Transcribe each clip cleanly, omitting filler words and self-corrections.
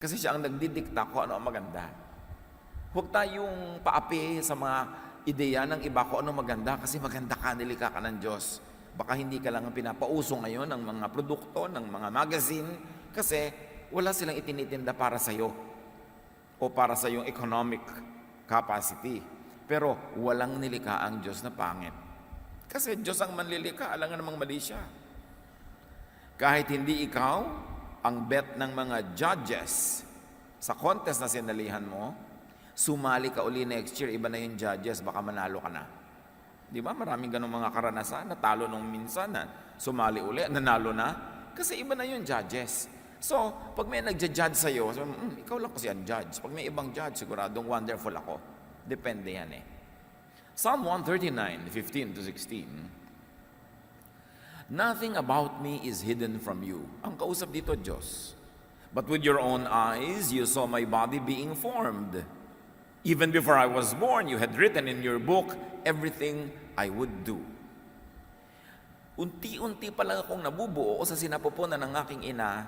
Kasi siya ang nagdidikta kung ano ang maganda. Huwag tayong paapi sa mga ideya ng iba kung ano maganda kasi maganda ka, nilikha ka ng Diyos. Baka hindi ka lang ang pinapauso ngayon ng mga produkto, ng mga magazine kasi wala silang itinitinda para sa iyo o para sa iyong economic capacity. Pero walang nilikha ang Diyos na pangit. Kasi Diyos ang manlilikha, alam nga namang mali siya. Kahit hindi ikaw ang bet ng mga judges sa contest na sinalihan mo, sumali ka uli next year, iba na yung judges, baka manalo ka na. Di ba? Maraming ganong mga karanasan, natalo nung minsan, sumali uli, nanalo na, kasi iba na yung judges. So, pag may nagja-judge sa'yo, ikaw lang kasi ang judge. Pag may ibang judge, siguradong wonderful ako. Depende yan eh. Psalm 139:15-16. Nothing about me is hidden from you. Ang kausap dito, Diyos. But with your own eyes, you saw my body being formed. Even before I was born, you had written in your book everything I would do. Unti-unti pa lang akong nabubuo sa sinapupunan ng aking ina,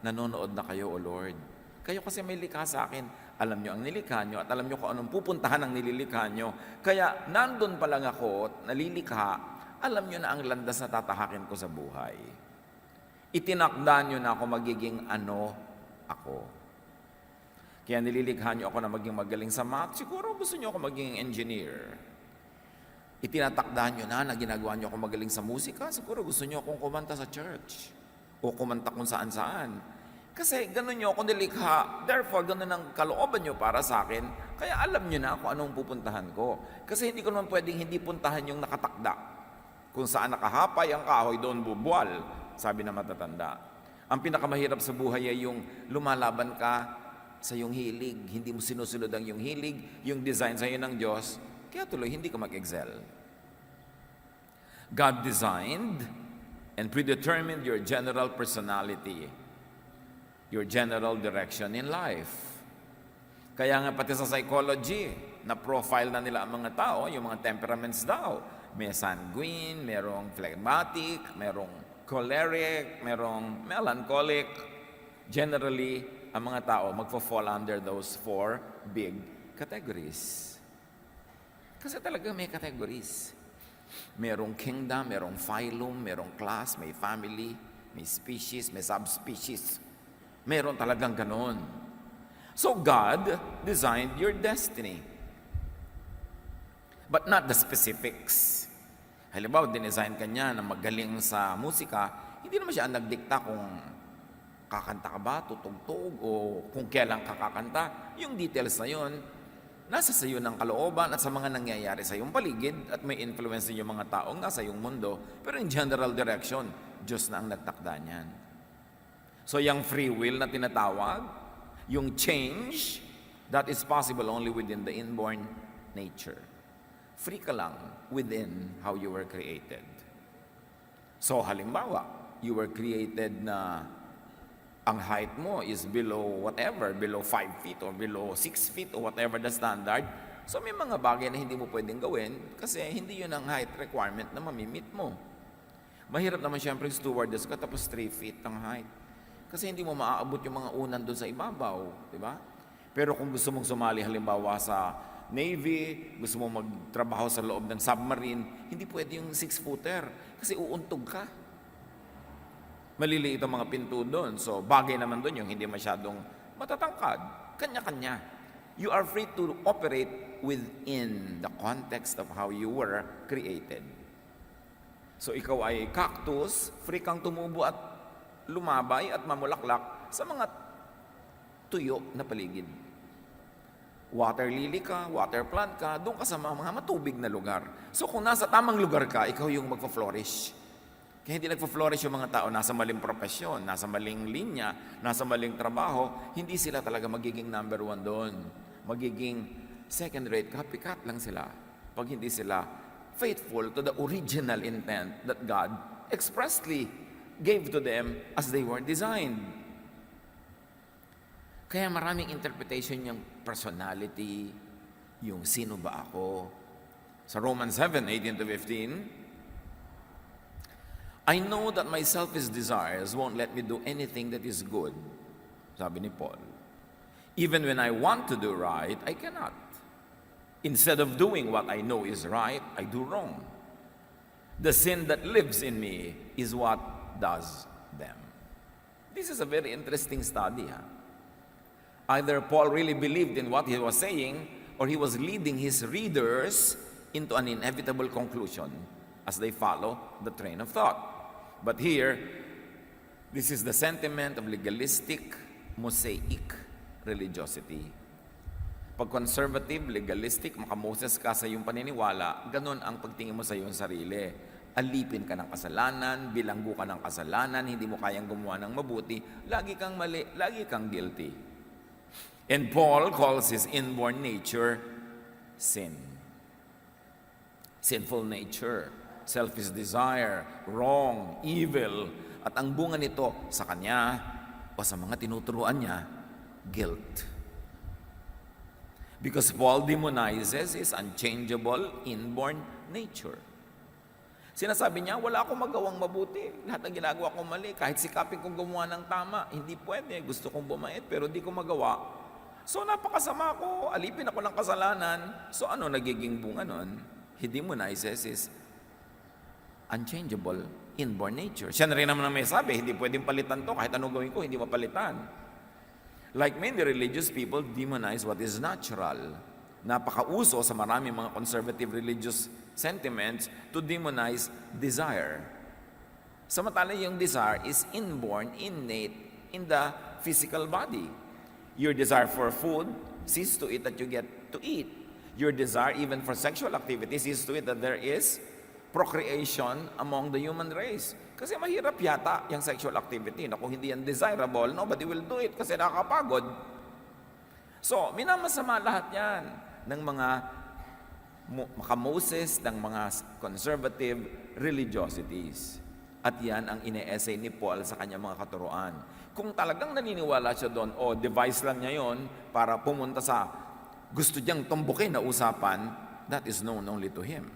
nanonood na kayo, O Lord. Kayo kasi may likha sa akin. Alam nyo ang nilikha nyo at alam nyo kung anong pupuntahan ang nililikha nyo. Kaya nandun pa lang ako, nalilikha, alam nyo na ang landas na tatahakin ko sa buhay. Itinakda nyo na ako magiging ano ako. Kaya nililikha nyo ako na maging magaling sa math, siguro gusto nyo ako maging engineer. Itinatakda nyo na ginagawa nyo ako magaling sa musika, siguro gusto nyo akong kumanta sa church o kumanta kung saan-saan. Kasi ganun nyo ako nilikha, therefore ganun ang kalooban nyo para sa akin, kaya alam nyo na kung anong pupuntahan ko. Kasi hindi ko naman pwedeng hindi puntahan yung nakatakda. Kung saan nakahapay ang kahoy, doon bubual, sabi na matatanda. Ang pinakamahirap sa buhay ay yung lumalaban ka sa iyong hilig, hindi mo sinusunod ang iyong hilig, yung design sa iyo ng Diyos, kaya tuloy hindi ka mag-excel. God designed and predetermined your general personality, your general direction in life. Kaya nga pati sa psychology, na profile na nila ang mga tao, yung mga temperaments daw. May sanguine, merong phlegmatic, merong choleric, merong melancholic. Generally, ang mga tao magfo-fall under those 4 big categories. Kasi talaga may categories. Merong kingdom, merong phylum, merong class, may family, may species, may subspecies. Meron talagang ganon. So God designed your destiny. But not the specifics. Halimbawa, dinesign ka niya na magaling sa musika, hindi naman siya ang nagdikta kung kakanta ka ba, tutugtog, o kung kailan ka kakanta. Yung details na yun, nasa sa iyo ng kalooban at sa mga nangyayari sa iyong paligid at may influence din yung mga taong nasa iyong mundo. Pero in general direction, Diyos na ang nagtakda niyan. So yung free will na tinatawag, yung change, that is possible only within the inborn nature. Free ka lang within how you were created. So halimbawa, you were created na ang height mo is below whatever, below 5 feet or below 6 feet or whatever the standard. So may mga bagay na hindi mo pwedeng gawin kasi hindi yun ang height requirement na mamimit mo. Mahirap naman siyempre stewardess ka tapos 3 feet ang height. Kasi hindi mo maaabot yung mga unan doon sa ibabaw, di ba? Pero kung gusto mong sumali halimbawa sa Navy, gusto mo magtrabaho sa loob ng submarine, hindi pwede yung 6-footer kasi uuntog ka. Maliliit ang mga pinto doon. So, bagay naman doon yung hindi masyadong matatangkad. Kanya-kanya. You are free to operate within the context of how you were created. So, ikaw ay cactus, free kang tumubo at lumabay at mamulaklak sa mga tuyo na paligid. Water lily ka, water plant ka, doon ka sa mga matubig na lugar. So kung nasa tamang lugar ka, ikaw yung magpa-flourish. Kaya hindi nagpa-flourish yung mga tao nasa maling profesyon, nasa maling linya, nasa maling trabaho, hindi sila talaga magiging number 1 doon. Magiging second-rate, copycat lang sila. Pag hindi sila faithful to the original intent that God expressly gave to them as they were designed. Kaya maraming interpretation yung personality, yung sino ba ako. Sa Romans 7:18-15, I know that my selfish desires won't let me do anything that is good, sabi ni Paul. Even when I want to do right, I cannot. Instead of doing what I know is right, I do wrong. The sin that lives in me is what does them. This is a very interesting study. Either Paul really believed in what he was saying, or he was leading his readers into an inevitable conclusion as they follow the train of thought. But here, this is the sentiment of legalistic, Mosaic religiosity. Pag conservative, legalistic, makamoses ka sa iyong paniniwala, ganun ang pagtingin mo sa iyong sarili. Alipin ka ng kasalanan, bilanggo ka ng kasalanan, hindi mo kayang gumawa ng mabuti, lagi kang mali, lagi kang guilty. And Paul calls his inborn nature sin. Sinful nature, selfish desire, wrong, evil, at ang bunga nito sa kanya o sa mga tinuturuan niya, guilt. Because Paul demonizes his unchangeable inborn nature. Sinasabi niya, wala akong magawang mabuti. Lahat ng ginagawa ko mali. Kahit sikapin kong gumawa ng tama, hindi pwede. Gusto kong bumait, pero di ko magawa. So napakasama ko. Alipin ako ng kasalanan. So ano nagiging bunga nun? He demonizes his unchangeable inborn nature. Siya na rin naman ang may sabi, hindi pwedeng palitan to. Kahit anong gawin ko, hindi mapalitan. Like many religious people demonize what is natural. Napakauso sa maraming mga conservative religious sentiments to demonize desire. Samantala yung desire is inborn, innate in the physical body. Your desire for food sees to it that you get to eat. Your desire even for sexual activity sees to it that there is procreation among the human race. Kasi mahirap yata yung sexual activity na kung hindi yan desirable, nobody will do it kasi nakakapagod. So, minamasama lahat yan ng mga makamoses, ng mga conservative religiosities. At yan ang ine-essay ni Paul sa kanyang mga katuruan. Kung talagang naniniwala siya doon, o device lang niya yon para pumunta sa gusto niyang tumbukin na usapan, that is known only to him.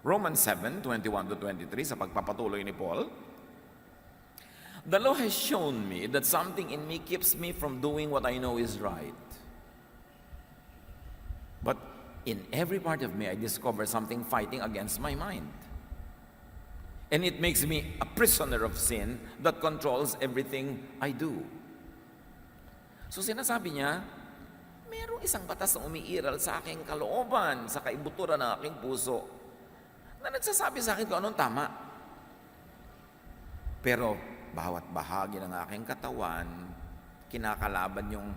Romans 7:21-23 sa pagpapatuloy ni Paul, the law has shown me that something in me keeps me from doing what I know is right. But in every part of me, I discover something fighting against my mind. And it makes me a prisoner of sin that controls everything I do. So sinasabi niya, mayroong isang batas na umiiral sa aking kalooban, sa kaibuturan ng aking puso, na nagsasabi sa akin kung anong tama. Pero bawat bahagi ng aking katawan, kinakalaban yung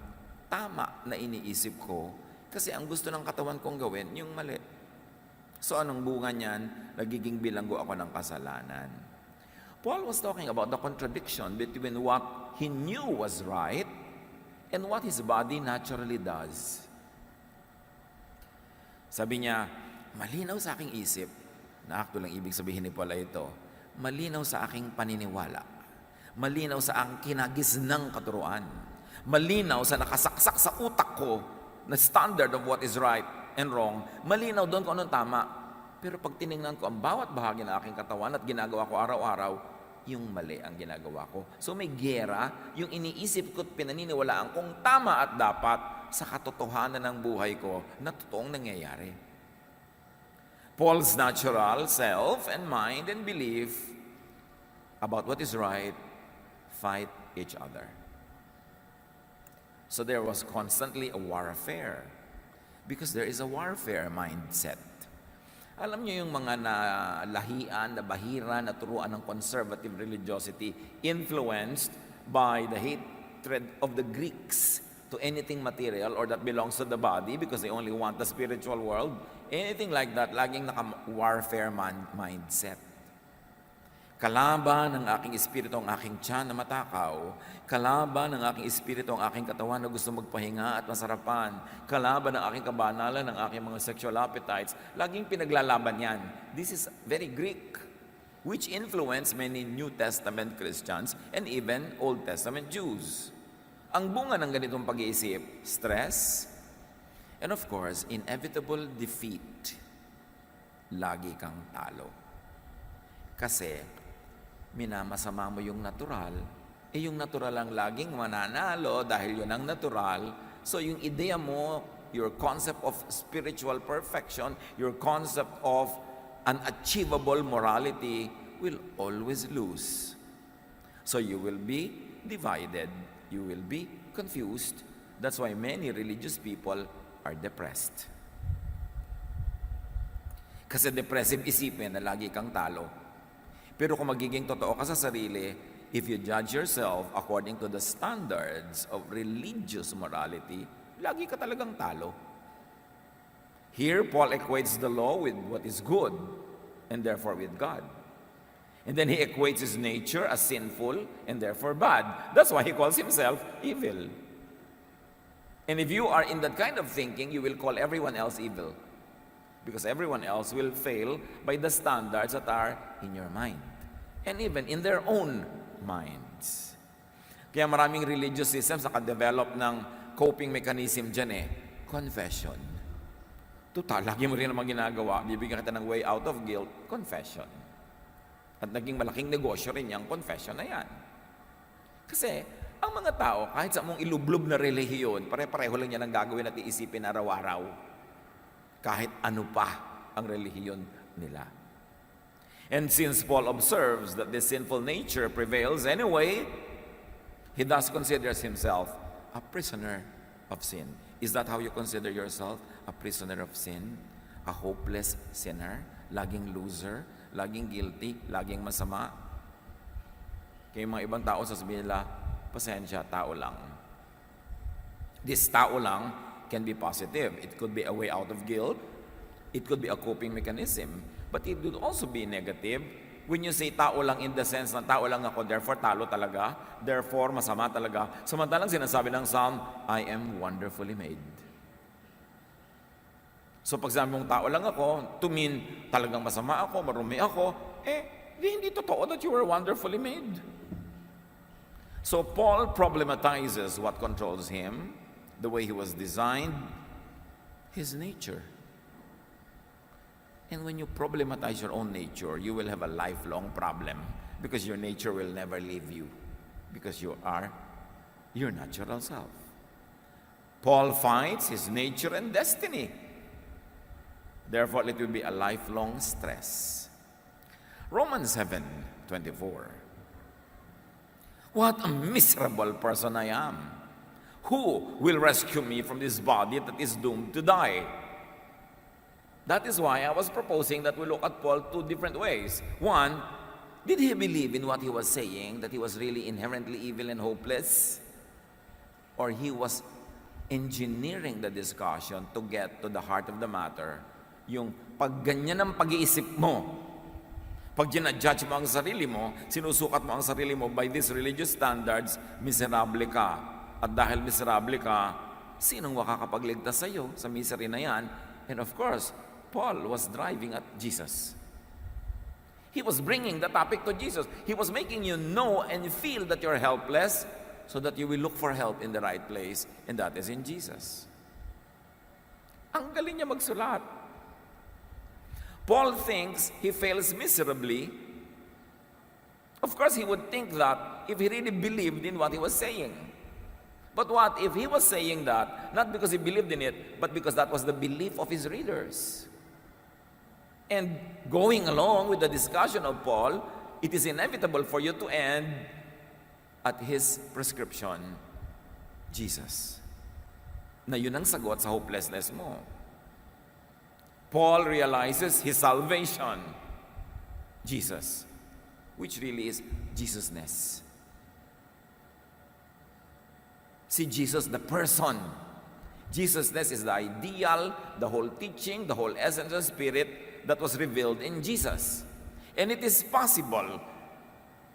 tama na iniisip ko kasi ang gusto ng katawan kong gawin, yung mali. So anong bunga niyan? Nagiging bilanggo ako ng kasalanan. Paul was talking about the contradiction between what he knew was right and what his body naturally does. Sabi niya, malinaw sa aking isip, na akto lang ibig sabihin ni Paul ito, malinaw sa aking paniniwala, malinaw sa aking kinagis ng katuruan, malinaw sa nakasaksak sa utak ko na standard of what is right and wrong, malinaw doon kung anong tama. Pero pag tinignan ko ang bawat bahagi ng aking katawan at ginagawa ko araw-araw, yung mali ang ginagawa ko. So may gera, yung iniisip ko at pinaniniwalaan kong tama at dapat sa katotohanan ng buhay ko na totoong nangyayari. Paul's natural self and mind and belief about what is right fight each other. So there was constantly a warfare because there is a warfare mindset. Alam niyo yung mga nalahian, nabahira, naturuan ng conservative religiosity influenced by the hatred of the Greeks to anything material or that belongs to the body because they only want the spiritual world. Anything like that, laging naka-warfare mindset. Kalaban ng aking espiritu ang aking tiyan na matakaw. Kalaban ng aking espiritu ang aking katawan na gusto magpahinga at masarapan. Kalaban ng aking kabanalan, ng aking mga sexual appetites. Laging pinaglalaban yan. This is very Greek, which influenced many New Testament Christians and even Old Testament Jews. Ang bunga ng ganitong pag-iisip, stress, and of course, inevitable defeat. Lagi kang talo. Kasi, minamasama mo yung natural, yung natural ang laging mananalo dahil yun ang natural, So yung ideya mo, your concept of spiritual perfection, your concept of unachievable morality will always lose. So you will be divided. You will be confused. That's why many religious people are depressed. Kasi depressive isipin na lagi kang talo. Pero kung magiging totoo ka sa sarili, if you judge yourself according to the standards of religious morality, lagi ka talagang talo. Here, Paul equates the law with what is good, and therefore with God. And then he equates his nature as sinful, and therefore bad. That's why he calls himself evil. And if you are in that kind of thinking, you will call everyone else evil. Because everyone else will fail by the standards that are in your mind. And even in their own minds. Kaya maraming religious systems nakadevelop ng coping mechanism dyan confession. Total, lagi mo rin naman ginagawa, bibigyan kita ng way out of guilt, confession. At naging malaking negosyo rin yung confession na yan. Kasi, ang mga tao, kahit sa mong ilublob na relihiyon, pare-pareho lang yan ang gagawin at iisipin araw-araw. Kahit ano pa ang relihiyon nila. And since Paul observes that this sinful nature prevails anyway, he thus considers himself a prisoner of sin. Is that how you consider yourself? A prisoner of sin? A hopeless sinner? Laging loser? Laging guilty? Laging masama? Kaya mga ibang tao sasabihin nila, pasensya, tao lang. This tao lang can be positive. It could be a way out of guilt. It could be a coping mechanism. But it would also be negative when you say tao lang in the sense na tao lang ako, therefore talo talaga, therefore masama talaga. Samantalang sinasabi ng Psalm, I am wonderfully made. So pag sabi mong tao lang ako, to mean talagang masama ako, marumi ako, hindi totoo that you were wonderfully made. So Paul problematizes what controls him, the way he was designed, his nature. And when you problematize your own nature, you will have a lifelong problem because your nature will never leave you because you are your natural self. Paul fights his nature and destiny. Therefore, it will be a lifelong stress. Romans 7:24. What a miserable person I am. Who will rescue me from this body that is doomed to die? That is why I was proposing that we look at Paul two different ways. One, did he believe in what he was saying, that he was really inherently evil and hopeless? Or he was engineering the discussion to get to the heart of the matter. Yung pag ganyan ang pag-iisip mo, pag ginadjudge mo ang sarili mo, sinusukat mo ang sarili mo by these religious standards, miserable ka. At dahil miserable ka, sinong makakapagligtas sa iyo sa misery na yan? And of course, Paul was driving at Jesus. He was bringing the topic to Jesus. He was making you know and feel that you're helpless so that you will look for help in the right place, and that is in Jesus. Ang galing niya magsulat. Paul thinks he fails miserably. Of course, he would think that if he really believed in what he was saying. But what if he was saying that, not because he believed in it, but because that was the belief of his readers? And going along with the discussion of Paul, it is inevitable for you to end at his prescription, Jesus. Na yun ang sagot sa hopelessness mo. Paul realizes his salvation, Jesus, which really is Jesusness. See Jesus, the person. Jesusness is the ideal, the whole teaching, the whole essence of Spirit that was revealed in Jesus. And it is possible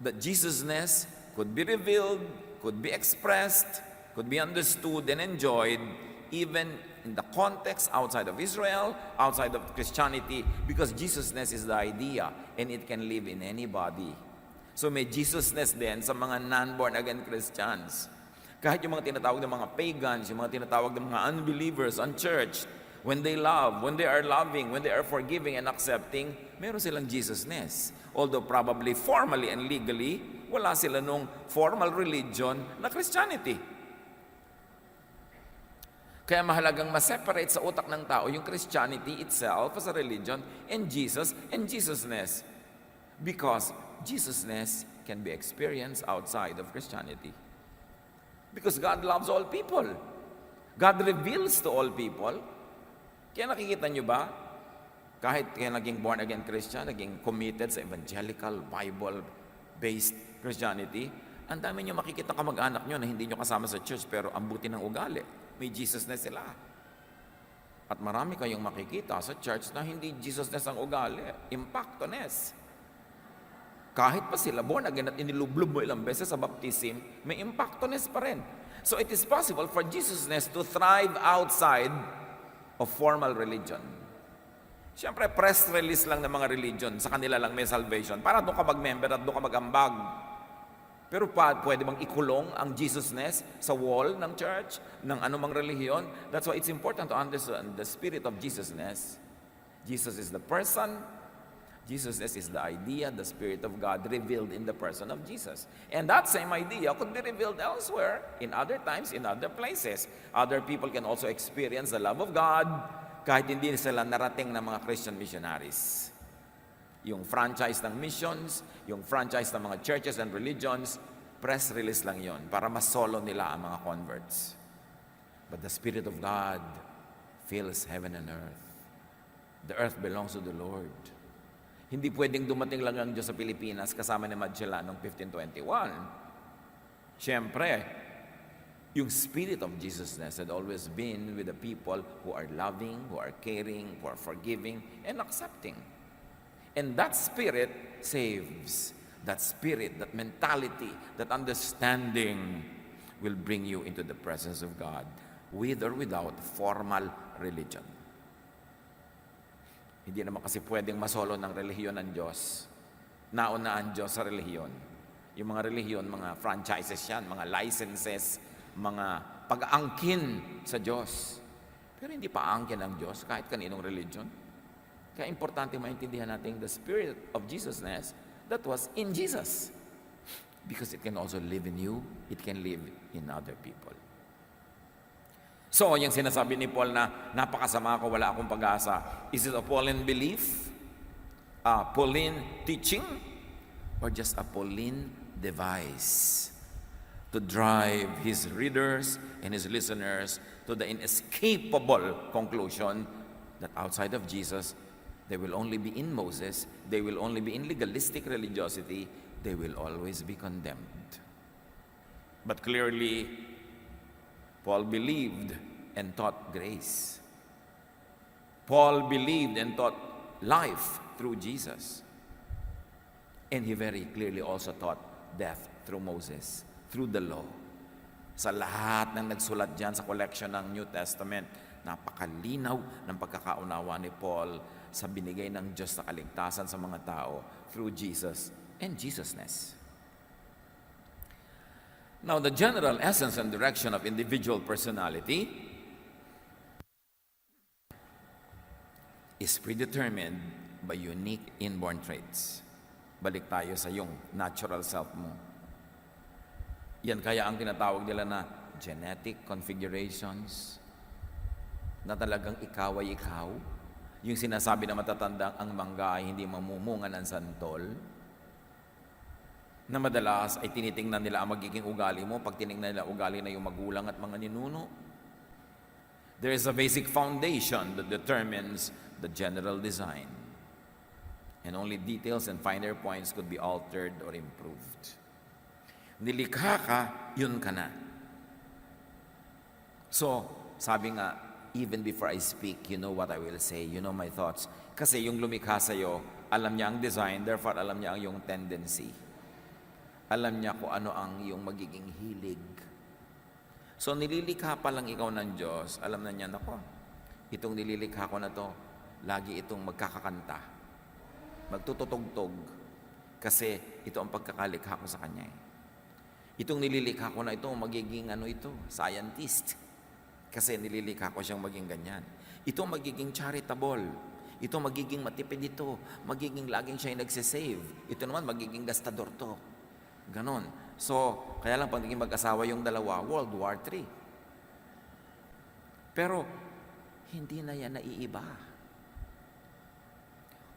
that Jesusness could be revealed, could be expressed, could be understood and enjoyed even in the context outside of Israel, outside of Christianity, because Jesusness is the idea and it can live in anybody. So may Jesusness din sa mga non-born again Christians. Kahit yung mga tinatawag ng mga pagans, yung mga tinatawag ng mga unbelievers, unchurched, when they love, when they are loving, when they are forgiving and accepting, meron silang Jesusness. Although probably formally and legally, wala sila nung formal religion na Christianity. Kaya mahalagang ma-separate sa utak ng tao yung Christianity itself as a religion and Jesusness. Because Jesusness can be experienced outside of Christianity. Because God loves all people. God reveals to all people. Kaya nakikita nyo ba, kahit kaya naging born-again Christian, naging committed sa evangelical, Bible-based Christianity, ang dami nyo makikita kamag-anak nyo na hindi nyo kasama sa church pero ang buti ng ugali. May Jesusness sila. At marami kayong makikita sa church na hindi Jesusness ang ugali, impactoness. Kahit pa sila born again at inilublob mo ilang beses sa baptism, may impactoness pa rin. So it is possible for Jesusness to thrive outside of formal religion. Siyempre, press release lang ng mga religion, sa kanila lang may salvation. Para doon ka mag-member at doon ka mag-ambag. Pero pwede bang ikulong ang Jesusness sa wall ng church, ng anumang relihiyon? That's why it's important to understand the spirit of Jesusness. Jesus is the person. Jesusness is the idea, the Spirit of God revealed in the person of Jesus. And that same idea could be revealed elsewhere, in other times, in other places. Other people can also experience the love of God kahit hindi sila narating ng mga Christian missionaries. Yung franchise ng missions, yung franchise ng mga churches and religions, press release lang yon para masolo nila ang mga converts. But the Spirit of God fills heaven and earth. The earth belongs to the Lord. Hindi pwedeng dumating lang ang Diyos sa Pilipinas kasama ni Magellan noong 1521. Siyempre, yung spirit of Jesusness had always been with the people who are loving, who are caring, who are forgiving, and accepting. And that spirit saves. That spirit, that mentality, that understanding will bring you into the presence of God with or without formal religion. Hindi naman kasi pwedeng masolo ng relihiyon ng Diyos. Nauna ang Diyos sa relihiyon. Yung mga relihiyon, mga franchises yan, mga licenses, mga pag-aangkin sa Diyos. Pero hindi pa aangkin ang Diyos kahit kaninong religion. Kaya importante maintindihan natin the spirit of Jesusness that was in Jesus. Because it can also live in you, it can live in other people. So, yung sinasabi ni Paul na napakasama ako, wala akong pag-asa. Is it a Pauline belief? A Pauline teaching? Or just a Pauline device to drive his readers and his listeners to the inescapable conclusion that outside of Jesus, they will only be in Moses, they will only be in legalistic religiosity, they will always be condemned. But clearly, Paul believed and taught grace. Paul believed and taught life through Jesus. And he very clearly also taught death through Moses, through the law. Sa lahat ng nagsulat dyan sa collection ng New Testament, napakalinaw ng pagkakaunawa ni Paul sa binigay ng Diyos na kaligtasan sa mga tao through Jesus and Jesusness. Now, the general essence and direction of individual personality is predetermined by unique inborn traits. Balik tayo sa yung natural self mo. Yan kaya ang tinatawag nila na genetic configurations, na talagang ikaw ay ikaw. Yung sinasabi na matatandang ang mangga ay hindi mamumunga ng santol, na madalas ay tinitingnan nila ang magiging ugali mo pag tinignan nila ugali na yung magulang at mga ninuno. There is a basic foundation that determines the general design, and only details and finer points could be altered or improved. Nilikha ka, yun ka na. So, sabi nga, even before I speak, you know what I will say, you know my thoughts. Kasi yung lumikha sa'yo, alam niya ang design, therefore alam niya ang yung tendency. Alam niya kung ano ang iyong magiging hilig. So nililikha pa lang ikaw ng Diyos, alam na niya, nako, itong nililikha ko na to, lagi itong magkakakanta, magtututugtog, kasi ito ang pagkakalikha ko sa Kanya. Itong nililikha ko na ito, magiging scientist, kasi nililikha ko siyang maging ganyan. Ito magiging charitable, ito magiging matipid ito, magiging laging siya yung nagsisave, ito naman magiging gastador to. Ganon. So, kaya lang pag naging mag-asawa yung dalawa, World War III. Pero, hindi na yan naiiba.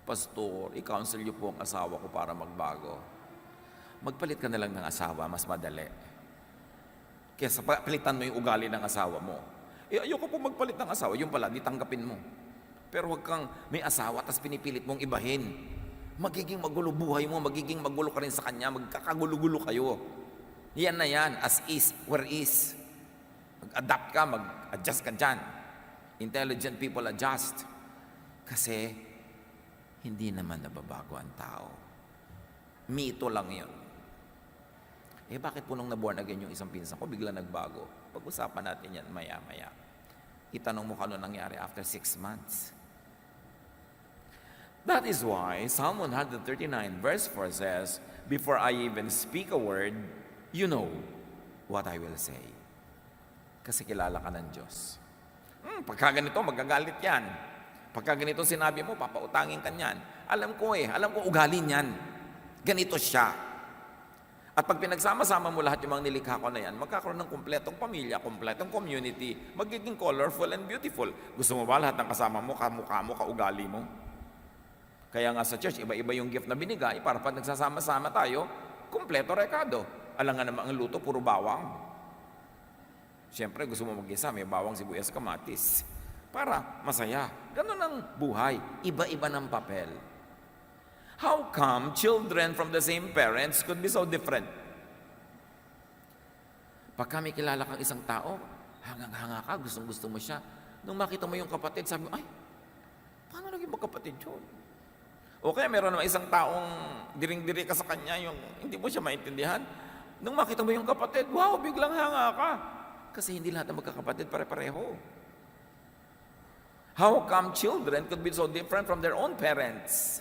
Pastor, i-counsel niyo po ang asawa ko para magbago. Magpalit ka na lang ng asawa, mas madali. Kesa palitan mo yung ugali ng asawa mo. Ayoko po magpalit ng asawa. Yung pala, di tanggapin mo. Pero huwag kang may asawa tapos pinipilit mong ibahin. Magiging magulo buhay mo, magiging magulo ka rin sa kanya, magkakagulo-gulo kayo. Yan na yan, as is, where is. Mag-adapt ka, mag-adjust ka dyan. Intelligent people adjust. Kasi, hindi naman nababago ang tao. Mito lang yun. Bakit po nung na-born again yung isang pinsan ko, bigla nagbago? Pag-usapan natin yan maya-maya. Itanong mo kano nangyari after 6 months. That is why Psalm 139 verse 4 says, before I even speak a word, you know what I will say. Kasi kilala ka ng Diyos. Pagka ganito, magagalit yan. Pagka ganito sinabi mo, papautangin ka niyan. Alam ko ugali niyan. Ganito siya. At pag pinagsama-sama mo lahat yung mga nilikha ko na yan, magkakaroon ng kumpletong pamilya, kumpletong community, magiging colorful and beautiful. Gusto mo ba lahat ng kasama mo, kamukha mo, kaugali mo? Kaya nga sa church, iba-iba yung gift na binigay para pag nagsasama-sama tayo, kumpleto rekado. Alam nga naman ang luto, puro bawang. Siyempre, gusto mo mag-isa, may bawang, sibuyas, kamatis. Para masaya. Ganun ang buhay. Iba-iba ng papel. How come children from the same parents could be so different? Pagka may kilala kang isang tao, hangang-hanga ka, gustong-gusto mo siya. Nung makita mo yung kapatid, sabi mo, ay, paano naging magkapatid yun? O kaya meron naman isang taong diring-diri ka sa kanya, yung hindi mo siya maintindihan. Nung makita mo yung kapatid, wow, biglang hanga ka. Kasi hindi lahat ng magkakapatid pare-pareho. How come children could be so different from their own parents?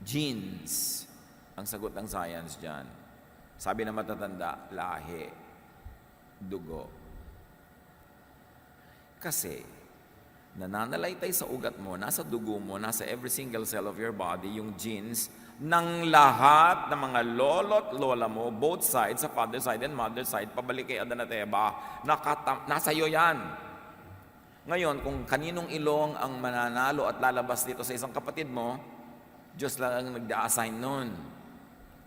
Genes. Ang sagot ng science dyan. Sabi ng matatanda, lahi, dugo. Kasi, nananalaytay sa ugat mo, nasa dugo mo, nasa every single cell of your body, yung genes ng lahat ng mga lolo't lola mo, both sides, sa father side and mother side, pabalik kay Adan at Eva, nasa iyo yan. Ngayon, kung kaninong ilong ang mananalo at lalabas dito sa isang kapatid mo, Diyos lang ang nagda-assign nun.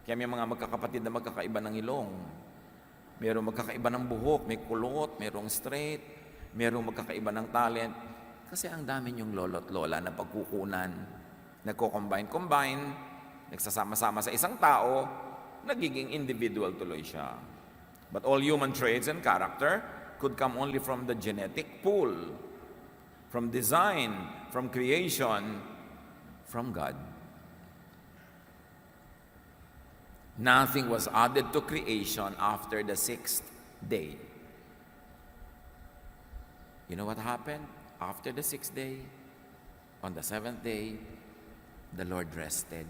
Kaya may mga magkakapatid na magkakaiba ng ilong. Mayroong magkakaiba ng buhok, may kulot, mayroong straight, mayroong magkakaiba ng talent. Kasi ang dami yung lolo't lola na pagkukunan, nagko-combine, nagsasama-sama sa isang tao, nagiging individual tuloy siya. But all human traits and character could come only from the genetic pool, from design, from creation, from God. Nothing was added to creation after the 6th day. You know what happened? After the 6th day, on the 7th day, the Lord rested.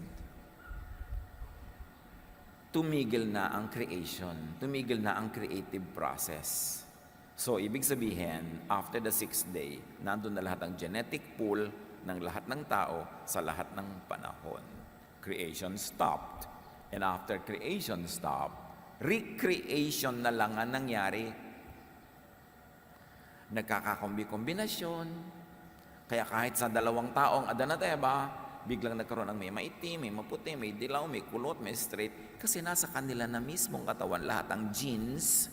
Tumigil na ang creation. Tumigil na ang creative process. So, ibig sabihin, after the 6th day, nandun na lahat ang genetic pool ng lahat ng tao sa lahat ng panahon. Creation stopped. And after creation stopped, recreation na lang ang nangyari. Nagkakakombi-kombinasyon. Kaya kahit sa 2 taong Adan at Eva, biglang nagkaroon ng may maitim, may maputi, may dilaw, may kulot, may straight. Kasi nasa kanila na mismong katawan lahat ang genes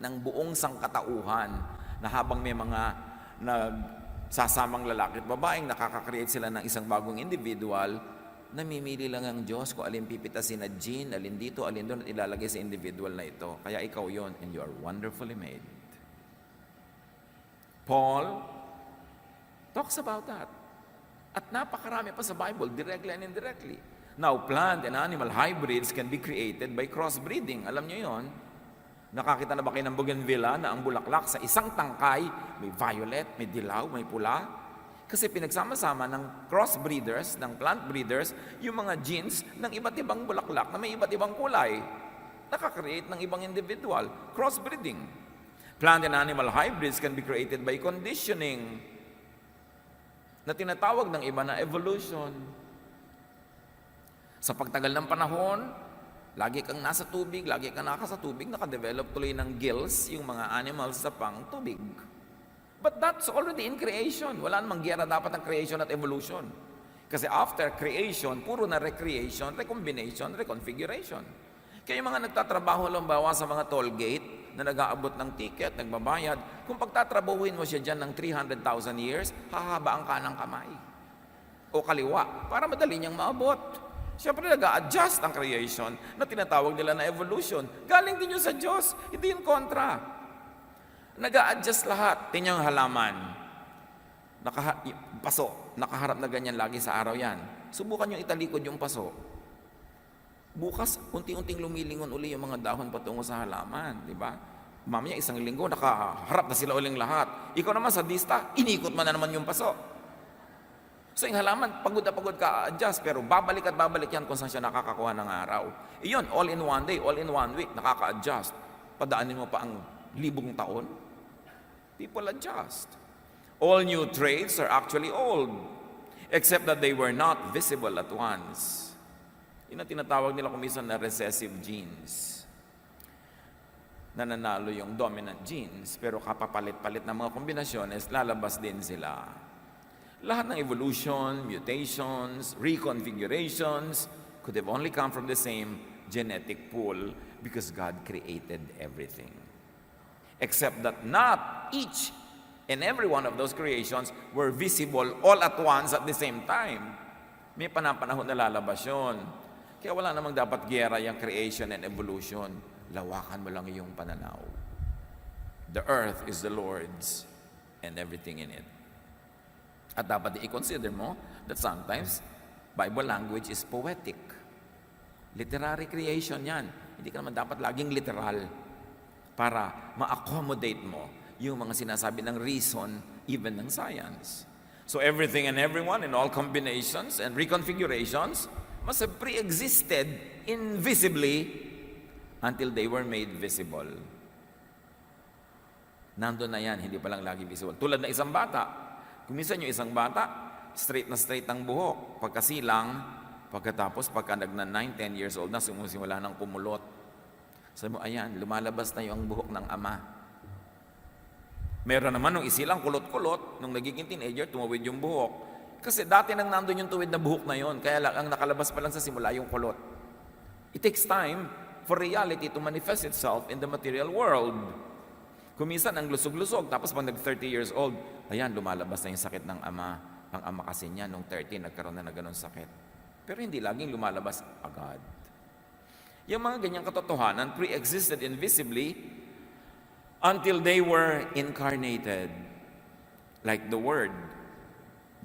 ng buong sangkatauhan na habang may mga nagsasamang lalaki at babaeng nakaka-create sila ng isang bagong individual, namimili lang ang Diyos kung alin pipitasin na gene, alin dito, alin doon at ilalagay sa individual na ito. Kaya ikaw yon, and you are wonderfully made. Paul talks about that. At napakarami pa sa Bible, directly and indirectly. Now, plant and animal hybrids can be created by crossbreeding. Alam niyo yon? Nakakita na ba kayo ng bougainvillea na ang bulaklak sa isang tangkay, may violet, may dilaw, may pula? Kasi pinagsama-sama ng crossbreeders, ng plant breeders, yung mga genes ng iba't ibang bulaklak na may iba't ibang kulay. Nakakreate ng ibang individual. Crossbreeding. Plant and animal hybrids can be created by conditioning na tinatawag ng iba na evolution. Sa pagtagal ng panahon, lagi kang nasa tubig, lagi kang nakasa tubig, nakadevelop tuloy ng gills yung mga animals sa pang tubig. But that's already in creation. Wala namang giyera dapat ang creation at evolution. Kasi after creation, puro na recreation, recombination, reconfiguration. Kaya yung mga nagtatrabaho halimbawa sa mga toll gate na nag-aabot ng ticket, nagbabayad, kung pagtatrabahuin mo siya dyan ng 300,000 years, hahaba ang kanang kamay o kaliwa para madali niyang maabot. Siyempre nag-a-adjust ang creation na tinatawag nila na evolution. Galing din yun sa Diyos, hindi yung kontra. Nag-a-adjust lahat. Tingnan yung halaman. Paso. Nakaharap na ganyan lagi sa araw yan. Subukan yung italikod yung paso. Bukas, unti-unting lumilingon uli yung mga dahon patungo sa halaman. Di ba? Mamaya isang linggo, nakaharap na sila uling lahat. Ikaw naman sa dista, inikot mo na naman yung paso. So yung halaman, pagod na pagod ka adjust, pero babalik at babalik yan kung saan siya nakakakuha ng araw. Iyon, all in one day, all in one week, nakaka-adjust. Padaanin mo pa ang 1,000 taon. People adjust. All new traits are actually old, except that they were not visible at once. Yun ang tinatawag nila kumisan na recessive genes. Nananalo yung dominant genes, pero kapapalit-palit ng mga kombinasyones, lalabas din sila. Lahat ng evolution, mutations, reconfigurations could have only come from the same genetic pool because God created everything. Except that not each and every one of those creations were visible all at once at the same time. May panahon na lalabas yun. Kaya wala namang dapat giyera yung creation and evolution. Lawakan mo lang yung pananaw. The earth is the Lord's and everything in it. At dapat i-consider mo that sometimes Bible language is poetic. Literary creation yan. Hindi ka naman dapat laging literal para ma-accommodate mo yung mga sinasabi ng reason, even ng science. So everything and everyone in all combinations and reconfigurations must have pre-existed invisibly until they were made visible. Nandun na yan, hindi pa lang lagi visible. Tulad ng isang bata. Kuminsan yung isang bata, straight na straight ang buhok. Pagkasilang, pagkatapos pagka nagna 9, 10 years old na, sumusimula ng kumulot. Sabi mo, ayan, lumalabas na yung buhok ng ama. Meron naman nung isilang kulot-kulot, nung nagiging teenager, tumawid yung buhok. Kasi dati nang nandun yung tuwid na buhok na yon, kaya lang ang nakalabas pa lang sa simula yung kulot. It takes time for reality to manifest itself in the material world. Kuminsan ang lusog-lusog, tapos pag nag-30 years old, ayan, lumalabas na yung sakit ng ama. Ang ama kasi niya, nung 30, nagkaroon na ganun sakit. Pero hindi laging lumalabas agad. Yung mga ganyang katotohanan pre-existed invisibly until they were incarnated. Like the Word,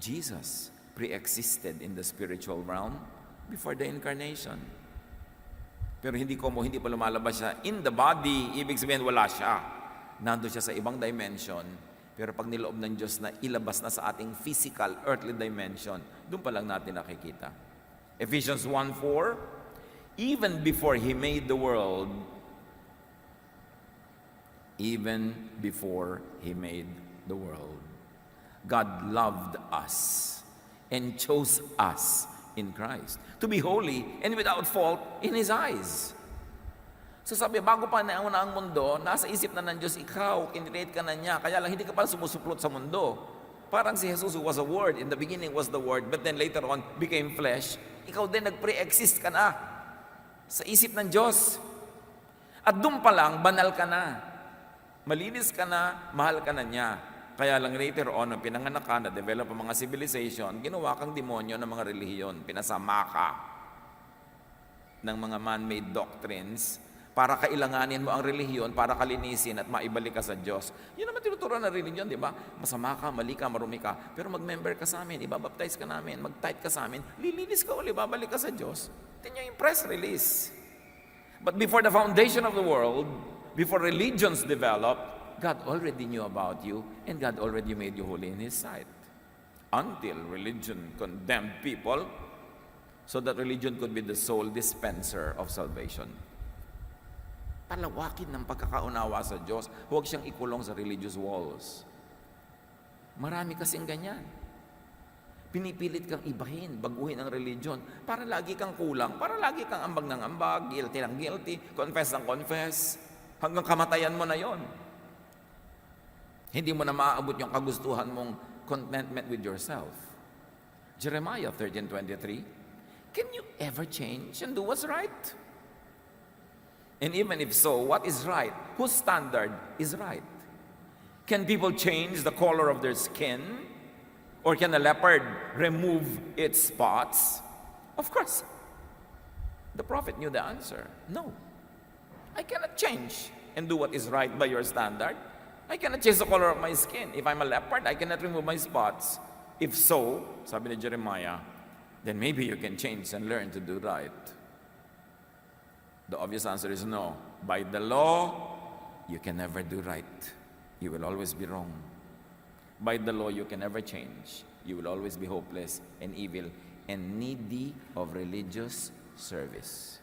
Jesus pre-existed in the spiritual realm before the incarnation. Pero hindi pa lumalabas siya in the body, ibig sabihin wala siya. Nandun siya sa ibang dimension, pero pag niloob ng Diyos na ilabas na sa ating physical, earthly dimension, doon pa lang natin nakikita. Ephesians 1:4, even before He made the world, God loved us and chose us in Christ to be holy and without fault in His eyes. So sabi, bago pa nauna ang mundo, nasa isip na ng Diyos, ikaw, kinrate ka na niya, kaya lang hindi ka pa sumusuplot sa mundo. Parang si Jesus who was a Word, in the beginning was the Word, but then later on became flesh. Ikaw din, nag-pre-exist ka na sa isip ng Diyos. At doon pa lang, banal ka na. Malinis ka na, mahal ka na niya. Kaya lang later on, nung pinanganak ka, na-develop ang mga civilization, ginawa kang demonyo ng mga relihiyon. Pinasama ka ng mga man-made doctrines para kailanganin mo ang relihiyon, para kalinisin at maibalik ka sa Diyos. Yun naman tinuturuan na relihiyon, di ba? Masama ka, mali ka, marumi ka. Pero mag-member ka sa amin, ibabaptize ka namin, mag-tithe ka sa amin, lilinis ka uli, babalik ka sa Diyos. Tingnan yung press release. But before the foundation of the world, before religions developed, God already knew about you and God already made you holy in His sight. Until religion condemned people so that religion could be the sole dispenser of salvation. Palawakin ng pagkakaunawa sa Diyos, huwag siyang ikulong sa religious walls. Marami kasing ganyan. Pinipilit kang ibahin, baguhin ang religion para lagi kang kulang, para lagi kang ambag ng ambag, guilty ng guilty, confess ng confess, hanggang kamatayan mo na yon. Hindi mo na maaabot yung kagustuhan mong contentment with yourself. Jeremiah 13:23, can you ever change and do what's right? And even if so, what is right? Whose standard is right? Can people change the color of their skin? Or can a leopard remove its spots? Of course. The prophet knew the answer. No. I cannot change and do what is right by your standard. I cannot change the color of my skin. If I'm a leopard, I cannot remove my spots. If so, sabi ni Jeremiah, then maybe you can change and learn to do right. The obvious answer is no. By the law, you can never do right. You will always be wrong. By the law, you can never change. You will always be hopeless and evil and needy of religious service.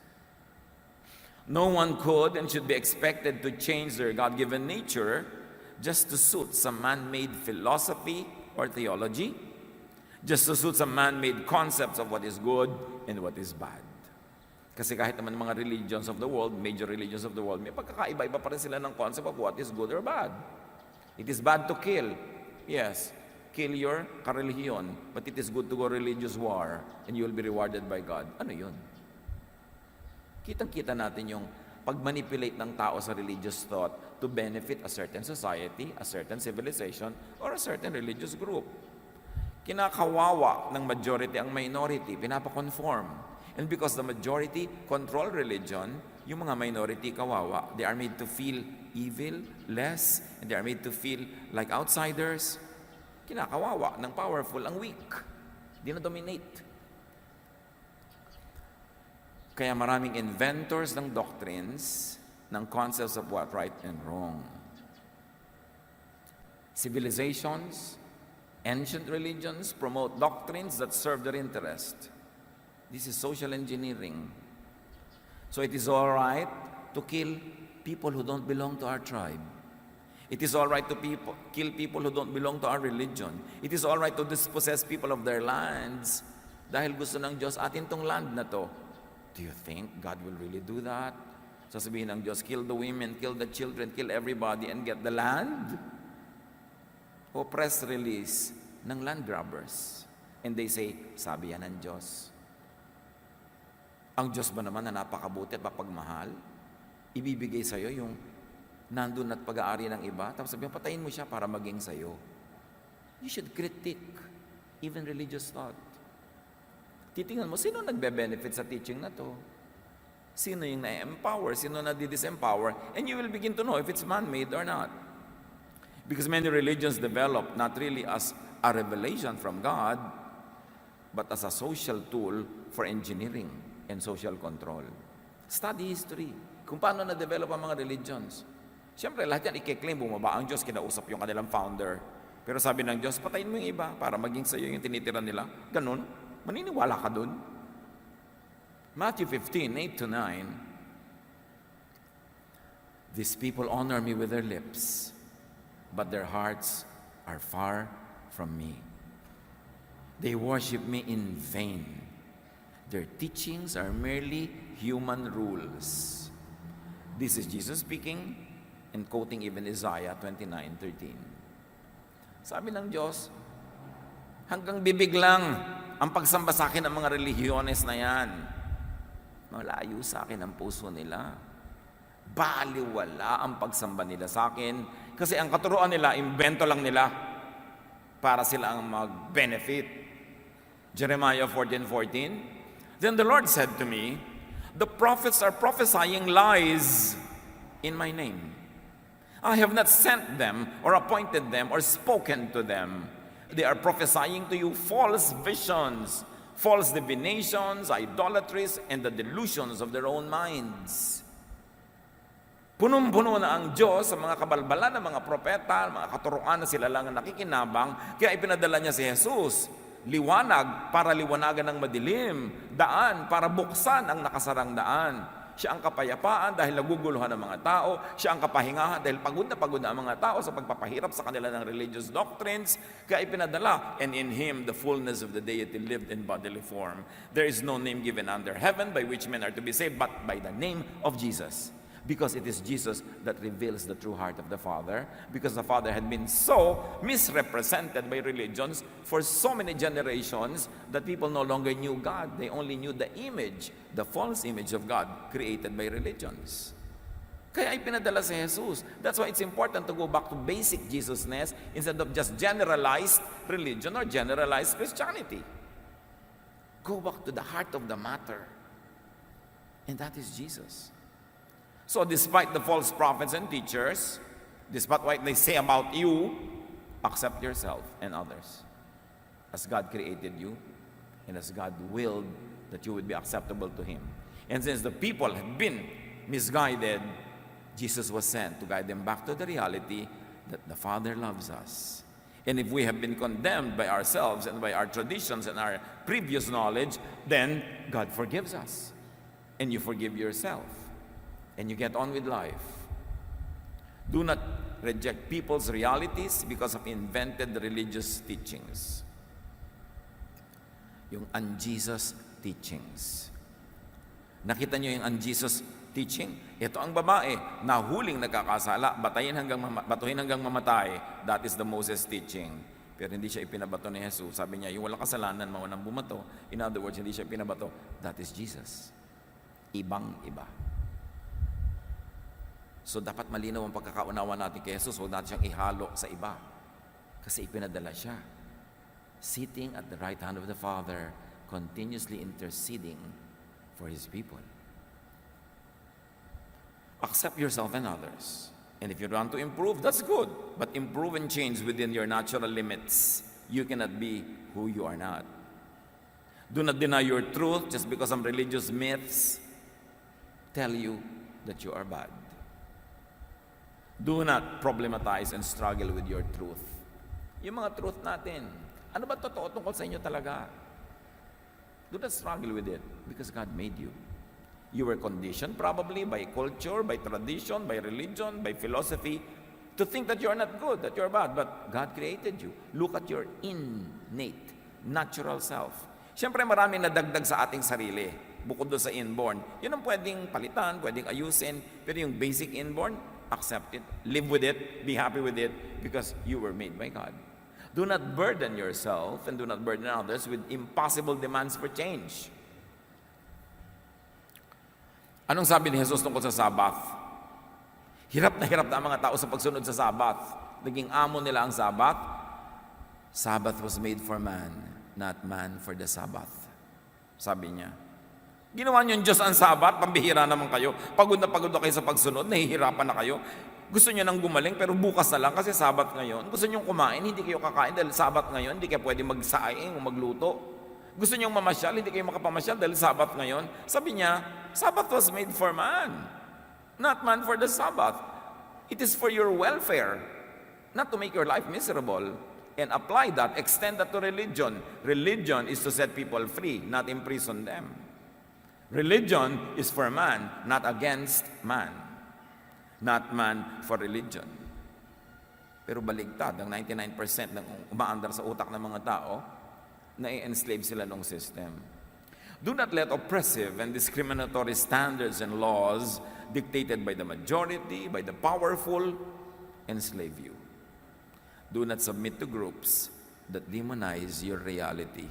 No one could and should be expected to change their God-given nature just to suit some man-made philosophy or theology, just to suit some man-made concepts of what is good and what is bad. Kasi kahit naman mga religions of the world, major religions of the world, may pagkakaiba-iba pa rin sila ng concept of what is good or bad. It is bad to kill. Yes, kill your karelihiyon, but it is good to go religious war and you will be rewarded by God. Ano yun? Kitang-kita natin yung pag-manipulate ng tao sa religious thought to benefit a certain society, a certain civilization, or a certain religious group. Kinakawawa ng majority ang minority, pinapakonform. And because the majority control religion, yung mga minority kawawa, they are made to feel evil, less, and they are made to feel like outsiders. Kinakawawa ng powerful ang weak. Dina-dominate. Kaya maraming inventors ng doctrines, ng concepts of what right and wrong. Civilizations, ancient religions promote doctrines that serve their interest. This is social engineering. So it is all right to kill people who don't belong to our tribe. It is all right to kill people who don't belong to our religion. It is all right to dispossess people of their lands dahil gusto ng Diyos atin tong land na to. Do you think God will really do that? Sasabihin ng Diyos, kill the women, kill the children, kill everybody and get the land? O press release ng land grabbers. And they say, sabi yan ng Diyos. Ang Diyos ba naman na napakabuti at mapagmahal, ibibigay sa'yo yung nandun at pag-aari ng iba, tapos sabihin, patayin mo siya para maging sa'yo. You should critique even religious thought. Titingnan mo, sino nagbe-benefit sa teaching na to? Sino yung na-empower? Sino na di-disempower? And you will begin to know if it's man-made or not. Because many religions develop not really as a revelation from God, but as a social tool for engineering and social control. Study history. Kung paano na-develop ang mga religions. Siyempre, lahat yan i-claim, bumaba ang Diyos, kinausap yung kanilang founder. Pero sabi ng Diyos, patayin mo yung iba para maging sa'yo yung tinitira nila. Ganun. Maniniwala ka dun? Matthew 15:8-9. These people honor me with their lips, but their hearts are far from me. They worship me in vain. Their teachings are merely human rules. This is Jesus speaking and quoting even Isaiah 29:13. Sabi ng Diyos, hanggang bibig lang ang pagsamba sa akin ng mga relihiyones na yan. Malayo sa akin ang puso nila. Baliwala ang pagsamba nila sa akin. Kasi ang katuruan nila, invento lang nila para sila ang mag-benefit. Jeremiah 14:14. Then the Lord said to me, the prophets are prophesying lies in my name. I have not sent them or appointed them or spoken to them. They are prophesying to you false visions, false divinations, idolatries, and the delusions of their own minds. Punong-puno na ang Diyos sa mga kabalbalan ng mga propeta, mga katuruan na sila lang ang nakikinabang, kaya ipinadala niya si Jesus. Liwanag para liwanagan ng madilim, daan para buksan ang nakasarang daan. Siya ang kapayapaan dahil naguguluhan ng mga tao. Siya ang kapahingahan dahil pagod na ang mga tao sa pagpapahirap sa kanila ng religious doctrines. Kaya ipinadala, and in Him the fullness of the deity lived in bodily form. There is no name given under heaven by which men are to be saved but by the name of Jesus. Because it is Jesus that reveals the true heart of the Father. Because the Father had been so misrepresented by religions for so many generations that people no longer knew God. They only knew the image, the false image of God created by religions. Kaya ipinadala si Jesus. That's why it's important to go back to basic Jesusness instead of just generalized religion or generalized Christianity. Go back to the heart of the matter. And that is Jesus. So despite the false prophets and teachers, despite what they say about you, accept yourself and others as God created you and as God willed that you would be acceptable to Him. And since the people had been misguided, Jesus was sent to guide them back to the reality that the Father loves us. And if we have been condemned by ourselves and by our traditions and our previous knowledge, then God forgives us. And you forgive yourself. And you get on with life. Do not reject people's realities because of invented religious teachings. Yung un-Jesus teachings. Nakita nyo yung un-Jesus teaching? Ito ang babae, nahuling nagkakasala, batuhin hanggang mamatay. That is the Moses teaching. Pero hindi siya ipinabato ni Jesus. Sabi niya, yung walang kasalanan, maunang bumato. In other words, hindi siya pinabato. That is Jesus. Ibang-iba. So dapat malinaw ang pagkakaunawa natin kay Jesus. Huwag natin siyang ihalo sa iba. Kasi ipinadala siya. Sitting at the right hand of the Father, continuously interceding for His people. Accept yourself and others. And if you want to improve, that's good. But improve and change within your natural limits. You cannot be who you are not. Do not deny your truth just because some religious myths tell you that you are bad. Do not problematize and struggle with your truth. Yung mga truth natin, ano ba totoo tungkol sa inyo talaga? Do not struggle with it because God made you. You were conditioned probably by culture, by tradition, by religion, by philosophy to think that you are not good, that you are bad. But God created you. Look at your innate, natural self. Siyempre maraming nadagdag sa ating sarili, bukod doon sa inborn. Yun ang pwedeng palitan, pwedeng ayusin, pero yung basic inborn, accept it, live with it, be happy with it, because you were made by God. Do not burden yourself and do not burden others with impossible demands for change. Anong sabi ni Jesus tungkol sa Sabbath? Hirap na ang mga tao sa pagsunod sa Sabbath. Naging amo nila ang Sabbath. Sabbath was made for man, not man for the Sabbath. Sabi niya. Ginawa niyo yung Diyos ang Sabbath, pambihira naman kayo. Pagod na kayo sa pagsunod, nahihirapan na kayo. Gusto niyo nang gumaling, pero bukas na lang kasi Sabbath ngayon. Gusto niyo kumain, hindi kayo kakain dahil Sabbath ngayon, hindi kayo pwede magsaing o magluto. Gusto niyo mamasyal, hindi kayo makapamasyal dahil Sabbath ngayon. Sabi niya, Sabbath was made for man, not man for the Sabbath. It is for your welfare, not to make your life miserable. And apply that, extend that to religion. Religion is to set people free, not imprison them. Religion is for man, not against man. Not man for religion. Pero baligtad, ang 99% ng umaandar sa utak ng mga tao, na-enslave sila ng system. Do not let oppressive and discriminatory standards and laws dictated by the majority, by the powerful, enslave you. Do not submit to groups that demonize your reality.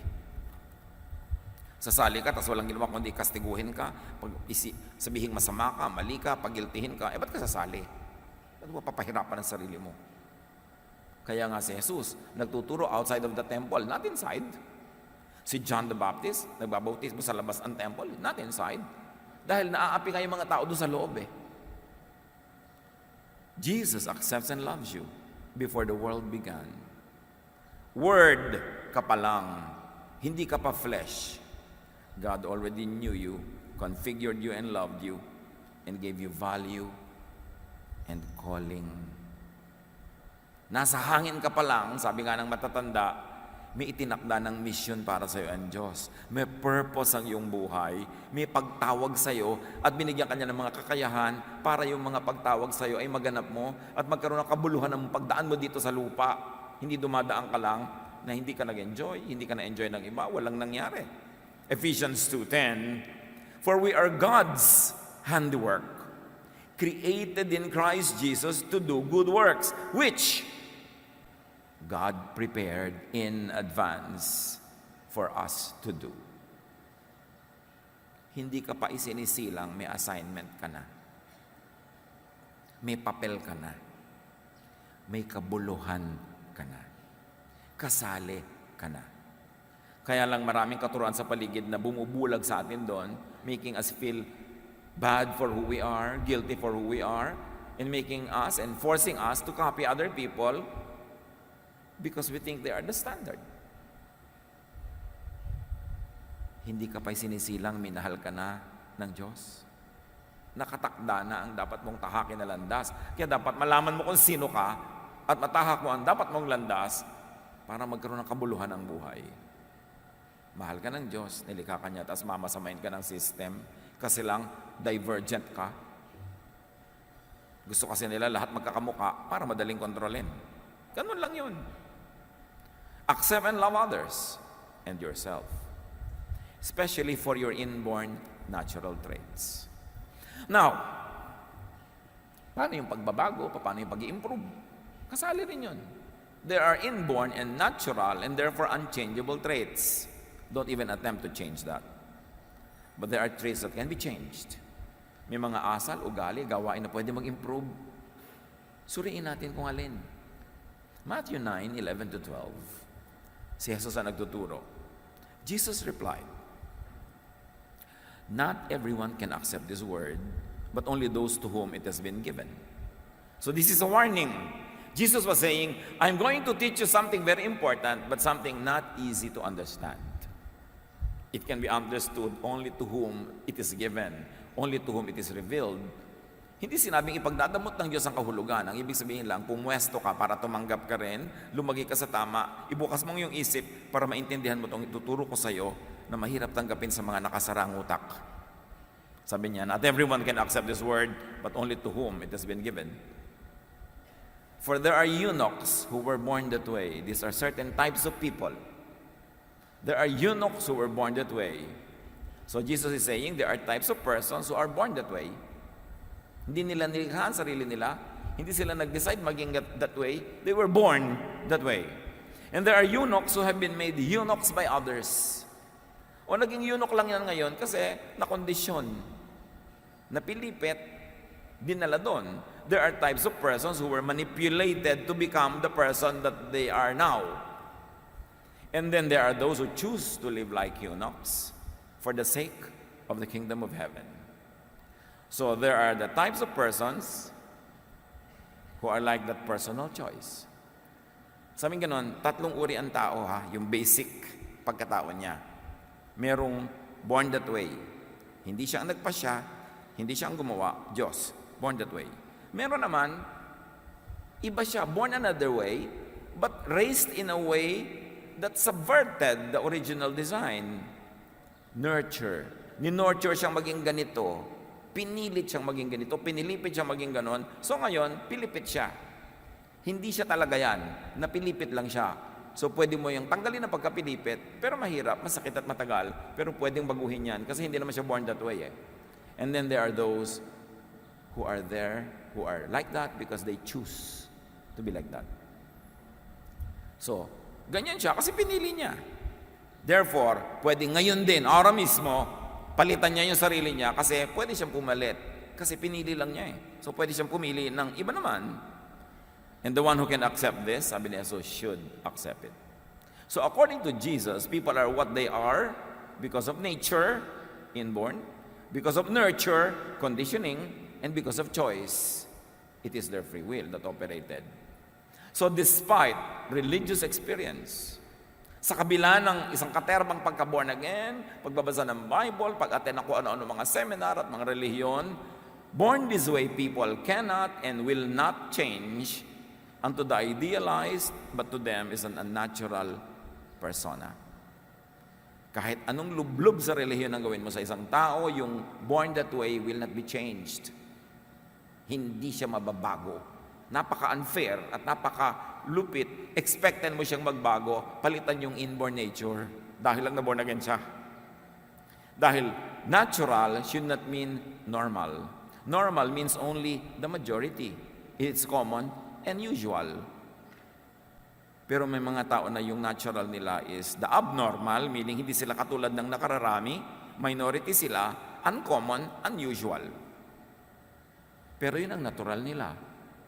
Sasali ka, tapos walang ginawa kundi kastiguhin ka, sabihin masama ka, mali ka, pagiltihin ka, ba't ka sasali? Ba't mo papahirapan ang sarili mo? Kaya nga si Jesus, nagtuturo outside of the temple, not inside. Si John the Baptist, nagbabautismo sa labas ng temple, not inside. Dahil naaapi kayo mga tao doon sa loob eh. Jesus accepts and loves you before the world began. Word ka pa lang, hindi ka pa flesh. God already knew you, configured you and loved you, and gave you value and calling. Nasa hangin ka pa lang, sabi nga ng matatanda, may itinakda ng mission para sa iyo ang Diyos. May purpose ang iyong buhay, may pagtawag sa iyo, at binigyan ka niya ng mga kakayahan para yung mga pagtawag sa iyo ay maganap mo at magkaroon ng kabuluhan ng pagdaan mo dito sa lupa. Hindi dumadaan ka lang na hindi ka nag-enjoy, hindi ka na-enjoy ng iba, walang nangyari. Ephesians 2:10, for we are God's handiwork, created in Christ Jesus to do good works, which God prepared in advance for us to do. Hindi ka pa isinisilang, may assignment ka na. May papel ka na. May kabuluhan ka na. Kasali ka na. Kaya lang maraming katuruan sa paligid na bumubulag sa atin doon, making us feel bad for who we are, guilty for who we are, and making us and forcing us to copy other people because we think they are the standard. Hindi ka pa'y sinisilang, minahal ka na ng Diyos. Nakatakda na ang dapat mong tahakin na landas. Kaya dapat malaman mo kung sino ka at matahak mo ang dapat mong landas para magkaroon ng kabuluhan ng buhay. Mahal ka ng Diyos, nilikha ka niya, tapos mamasamain ka ng system kasi lang divergent ka. Gusto kasi nila lahat magkakamuka para madaling kontrolin. Ganun lang yun. Accept and love others and yourself, especially for your inborn natural traits. Now, paano yung pagbabago? Paano yung pag-i-improve? Kasali rin yun. There are inborn and natural and therefore unchangeable traits. Don't even attempt to change that. But there are traits that can be changed. May mga asal, ugali, gawain na pwede mag-improve. Suriin natin kung alin. Matthew 9:11-12. Si Jesus ang nagtuturo. Jesus replied, "Not everyone can accept this word, but only those to whom it has been given." So this is a warning. Jesus was saying, I'm going to teach you something very important, but something not easy to understand. It can be understood only to whom it is given, only to whom it is revealed. Hindi sinabing ipagdadamot ng Diyos ang kahulugan. Ang ibig sabihin lang, pumwesto ka para tumanggap ka rin, lumagi ka sa tama, ibukas mong yung isip para maintindihan mo itong ituturo ko sa iyo na mahirap tanggapin sa mga nakasarang utak. Sabi niya, not everyone can accept this word, but only to whom it has been given. For there are eunuchs who were born that way. These are certain types of people. There are eunuchs who were born that way. So Jesus is saying there are types of persons who are born that way. Hindi nila nilikha ang sarili nila. Hindi sila nag-decide maging that way. They were born that way. And there are eunuchs who have been made eunuchs by others. O naging eunuch lang yan ngayon kasi nakondisyon, napilipit, dinala doon. There are types of persons who were manipulated to become the person that they are now. And then there are those who choose to live like eunuchs for the sake of the kingdom of heaven. So there are the types of persons who are like that personal choice. Sabi ganon, tatlong uri ang tao ha, yung basic pagkatao niya. Merong born that way. Hindi siya ang nagpasya, hindi siya ang gumawa, Diyos, born that way. Meron naman, iba siya, born another way, but raised in a way that subverted the original design. Nurture. Ni-nurture siyang maging ganito. Pinilit siyang maging ganito. Pinilipit siyang maging ganon. So ngayon, pilipit siya. Hindi siya talaga yan. Napilipit lang siya. So pwede mo yung tanggalin ang pagkapilipit, pero mahirap, masakit at matagal, pero pwedeng baguhin yan kasi hindi naman siya born that way eh. And then there are those who are there, who are like that because they choose to be like that. So, ganyan siya kasi pinili niya. Therefore, pwede ngayon din, ahora mismo, palitan niya yung sarili niya kasi pwede siyang pumalit. Kasi pinili lang niya eh. So pwede siyang pumili ng iba naman. And the one who can accept this, sabi niya, so should accept it. So according to Jesus, people are what they are because of nature, inborn, because of nurture, conditioning, and because of choice. It is their free will that operated. So despite religious experience, sa kabila ng isang katerbang pagka-born again, pagbabasa ng Bible, pag-attend ako ano-ano mga seminar at mga relihiyon, born this way people cannot and will not change unto the idealized, but to them is an unnatural persona. Kahit anong lublob sa relihiyon ang gawin mo sa isang tao, yung born that way will not be changed. Hindi siya mababago. Napaka-unfair at napaka-lupit. Expectan mo siyang magbago, palitan yung inborn nature dahil lang na-born again siya. Dahil natural should not mean normal. Normal means only the majority. It's common and usual. Pero may mga tao na yung natural nila is the abnormal, meaning hindi sila katulad ng nakararami, minority sila, uncommon, unusual. Pero yun ang natural nila,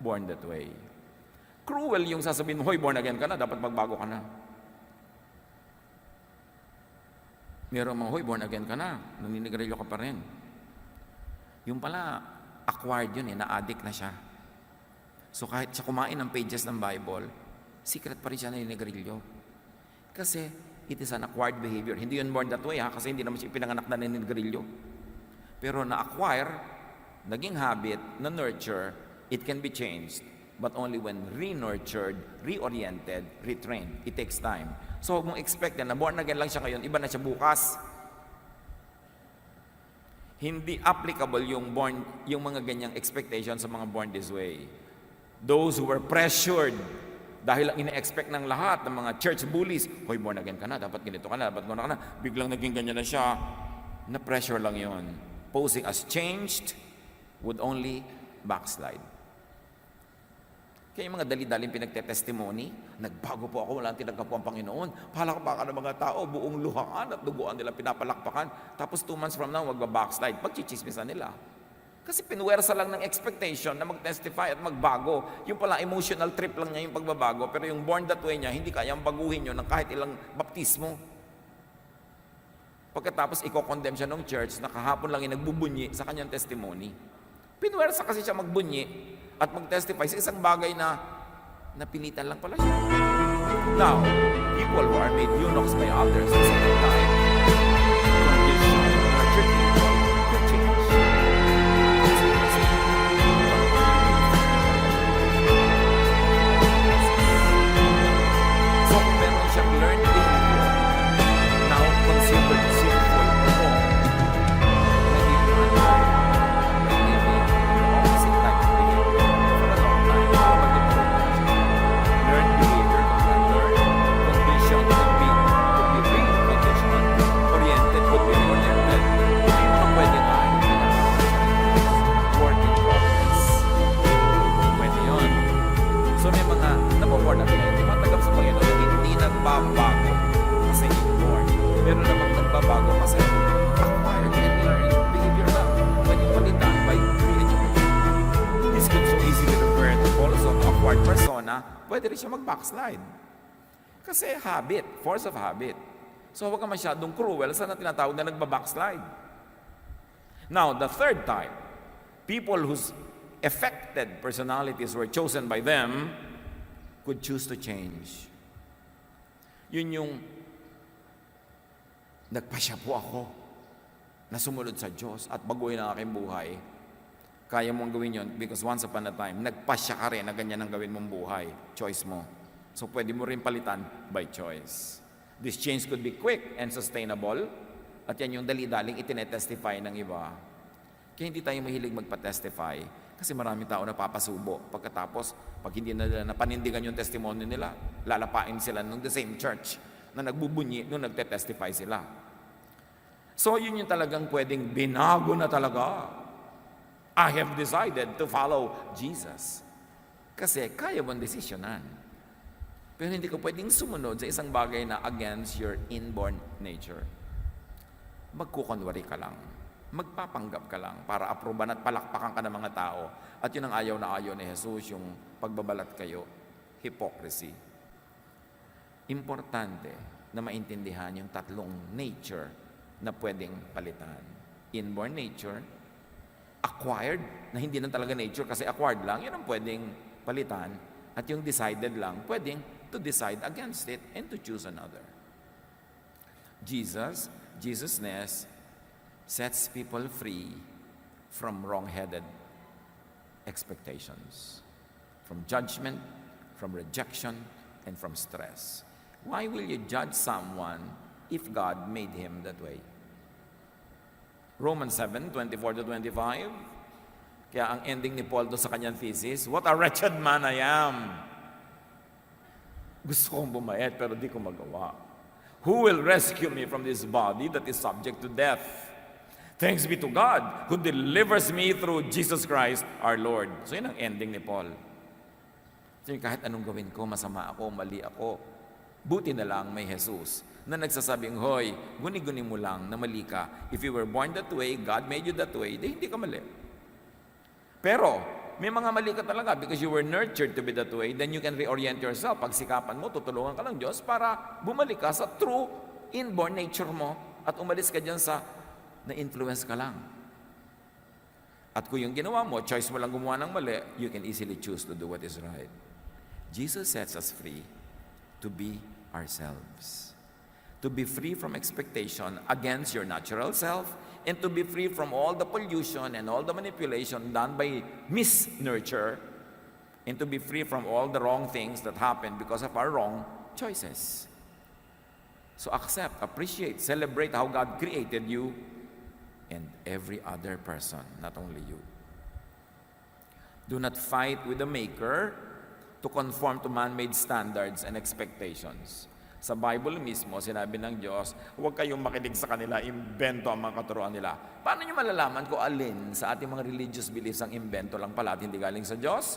born that way. Cruel yung sasabihin mo, hoy, born again ka na, dapat magbago ka na. Meron mga, hoy, born again ka na, naninigarilyo ka pa rin. Yung pala, acquired yun na-addict na siya. So kahit siya kumain ng pages ng Bible, secret pa rin siya naninigarilyo. Kasi it is an acquired behavior. Hindi yun born that way kasi hindi naman siya pinanganak na naninigarilyo. Pero na-acquire, naging habit, na-nurture, it can be changed. But only when re-nurtured, reoriented, retrained. It takes time. So huwag mong expect na born again lang siya ngayon, iba na siya bukas. Hindi applicable yung mga ganyang expectation sa mga born this way. Those who were pressured dahil ang ine-expect ng lahat ng mga church bullies, hoy, born again ka na, dapat ganito ka na, dapat gano'n ka na, biglang naging ganyan na siya, na-pressure lang yon. Posing as changed would only backslide. Kaya yung mga dali-daling pinagtetestimony, nagbago po ako, wala tinagka po ang Panginoon, palakpakan ng mga tao, buong luhaan at duguan nila pinapalakpakan, tapos 2 months from now, magbabackslide, pagchichismisan nila. Kasi pinuwersa lang ng expectation na mag-testify at magbago. Yung pala, emotional trip lang niya yung pagbabago, pero yung born that way niya, hindi kayang baguhin yun ng kahit ilang baptismo. Pagkatapos, i-condemn siya ng church na kahapon lang yung nagbubunyi sa kanyang testimony. Pinuwersa kasi siya magbunyi at mag-testify sa isang bagay na napilitan lang pala siya. Now, people who are made eunuchs by others at the same time, condition, nurtured people, could change. So, kung meron siyang learned behavior, now considered sinful or wrong, hindi yun unlearned. Nagbabago kasi inborn. Pero namang nagbabago kasi acquired and learned behavior lang. Naging palitan by re-education. This could so easily refer to also to acquired persona, pwede rin siya mag-backslide. Kasi habit, force of habit. So huwag ka masyadong cruel sa na tinatawag na nagba-backslide. Now, the third type, people whose affected personalities were chosen by them could choose to change. Yun yung nagpasya po ako na sumunod sa Diyos at baguhin ang aking buhay. Kaya mong gawin yun because once upon a time, nagpasya ka rin na ganyan ang gawin mong buhay. Choice mo. So pwede mo rin palitan by choice. This change could be quick and sustainable at yan yung dali-daling itinetestify ng iba. Kaya hindi tayo mahilig magpa-testify kasi maraming tao na papasubo. Pagkatapos, pag hindi na nila napanindigan yung testimony nila, lalapain sila ng the same church na nagbubunyi nung nagte-testify sila. So, yun yung talagang pwedeng binago na talaga. I have decided to follow Jesus. Kasi kaya mong desisyonan. Pero hindi ka pwedeng sumunod sa isang bagay na against your inborn nature. Magkukunwari ka lang. Magpapanggap ka lang para aproban at palakpakan ka ng mga tao. At yun ang ayaw na ayaw ni Jesus, yung pagbabalat kayo, hypocrisy. Importante na maintindihan yung tatlong nature na pwedeng palitan. Inborn nature, acquired, na hindi na talaga nature kasi acquired lang, yun ang pwedeng palitan. At yung decided lang, pwedeng to decide against it and to choose another. Jesusness, sets people free from wrong-headed expectations, from judgment, from rejection, and from stress. Why will you judge someone if God made him that way? Romans 7:24-25. Kaya ang ending ni Paul sa kanyang thesis, what a wretched man I am. Gusto kong bumayat pero di ko magawa. Who will rescue me from this body that is subject to death? Thanks be to God who delivers me through Jesus Christ our Lord. So yun ang ending ni Paul. So kahit anong gawin ko, masama ako, mali ako, buti na lang may Jesus na nagsasabing, hoy, guni-guni mo lang na mali ka. If you were born that way, God made you that way, di hindi ka mali. Pero, may mga mali ka talaga because you were nurtured to be that way, then you can reorient yourself. Pagsikapan mo, tutulungan ka ng Diyos para bumalik ka sa true inborn nature mo at umalis ka dyan sa na-influence ka lang. At kung yung ginawa mo, choice mo lang gumawa ng mali, you can easily choose to do what is right. Jesus sets us free to be ourselves. To be free from expectation against your natural self, and to be free from all the pollution and all the manipulation done by mis-nurture, and to be free from all the wrong things that happen because of our wrong choices. So accept, appreciate, celebrate how God created you and every other person, not only you. Do not fight with the Maker to conform to man-made standards and expectations. Sa Bible mismo, sinabi ng Diyos, huwag kayong makinig sa kanila, imbento ang mga katuruan nila. Paano nyo malalaman kung alin sa ating mga religious beliefs ang imbento lang pala at hindi galing sa Diyos?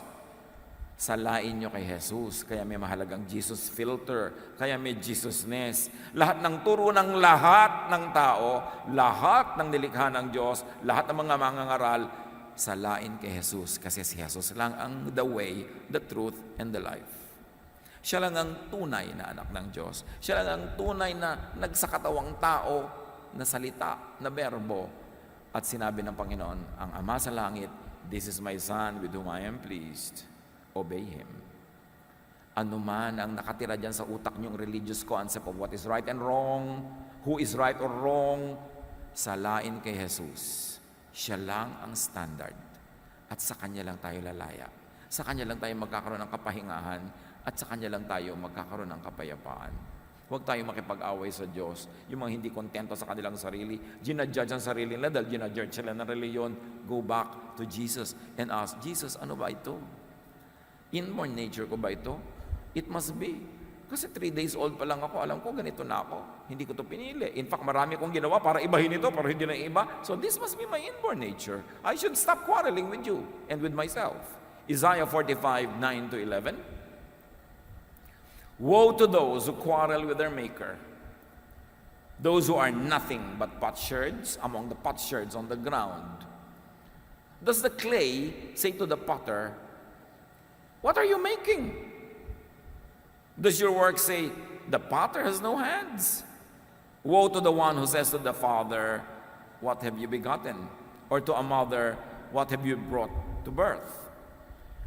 Salain nyo kay Jesus. Kaya may mahalagang Jesus filter. Kaya may Jesusness. Lahat ng turo ng lahat ng tao, lahat ng nilikha ng Diyos, lahat ng mga mangangaral, salain kay Jesus. Kasi si Jesus lang ang the way, the truth, and the life. Siya lang ang tunay na anak ng Diyos. Siya lang ang tunay na nagsakatawang tao, na salita, na berbo. At sinabi ng Panginoon, ang Ama sa langit, this is my Son with whom I am pleased. Obey Him. Ano man ang nakatira dyan sa utak niyong religious concept of what is right and wrong, who is right or wrong, salain kay Jesus. Siya lang ang standard. At sa Kanya lang tayo lalaya. Sa Kanya lang tayo magkakaroon ng kapahingahan. At sa Kanya lang tayo magkakaroon ng kapayapaan. Huwag tayo makipag-away sa Diyos. Yung mga hindi kontento sa kanilang sarili, ginadjudge ang sarili nila dahil ginadjudge sila ng reliyon. Go back to Jesus and ask, Jesus, ano ba ito? Inborn nature ko ba ito? It must be. Kasi 3 days old pa lang ako, alam ko ganito na ako. Hindi ko to pinili. In fact, marami kong ginawa para ibahin ito, pero hindi na iba. So this must be my inborn nature. I should stop quarreling with you and with myself. Isaiah 45, 9 to 11. Woe to those who quarrel with their maker, those who are nothing but potsherds among the potsherds on the ground. Does the clay say to the potter, what are you making? Does your work say, the potter has no hands? Woe to the one who says to the father, what have you begotten? Or to a mother, what have you brought to birth?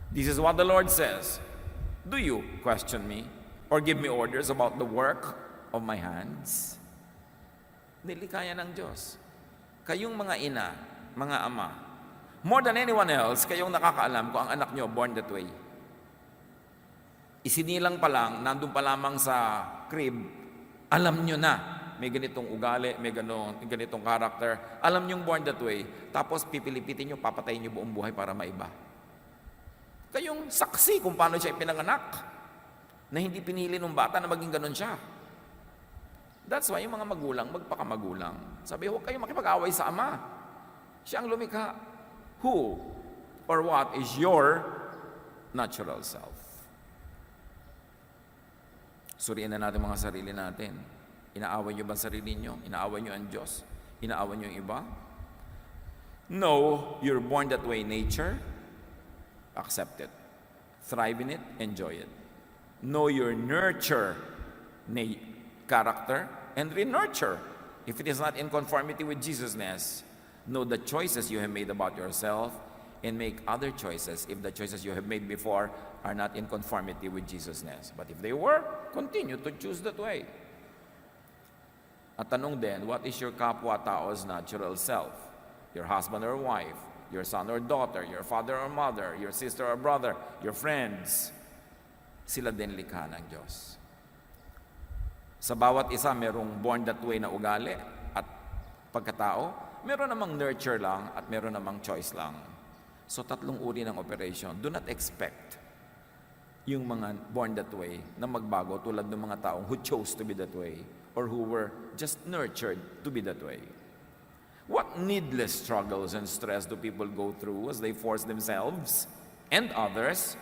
This is what the Lord says. Do you question me or give me orders about the work of my hands? Nilikaya ng Diyos. Kayong mga ina, mga ama, more than anyone else, kayong nakakaalam kung ang anak nyo born that way. Isinilang pa lang, nandun pa lamang sa crib, alam nyo na, may ganitong ugali, may ganitong character, alam nyong born that way, tapos pipilipitin nyo, papatayin nyo buong buhay para maiba. Kayong saksi kung paano siya ipinanganak, na hindi pinili ng bata na maging ganun siya. That's why yung mga magulang, magpakamagulang. Sabi, huwag kayong makipag-away sa ama. Siya ang lumikha. Who or what is your natural self? Suriin na natin mga sarili natin. Inaaway nyo ba ang sarili nyo? Inaaway nyo ang Diyos? Inaaway nyo ang iba? No, you're born that way nature. Accept it. Thrive in it. Enjoy it. Know your nurture character and re-nurture. If it is not in conformity with Jesusness, know the choices you have made about yourself and make other choices if the choices you have made before are not in conformity with Jesusness. But if they were, continue to choose that way. At tanong din, what is your kapwa-tao's natural self? Your husband or wife, your son or daughter, your father or mother, your sister or brother, your friends. Sila din likha ng Diyos. Sa bawat isa, merong born that way na ugali at pagkatao. Meron namang nurture lang at meron namang choice lang. So, 3 uri ng operation. Do not expect yung mga born that way na magbago tulad ng mga taong who chose to be that way or who were just nurtured to be that way. What needless struggles and stress do people go through as they force themselves and others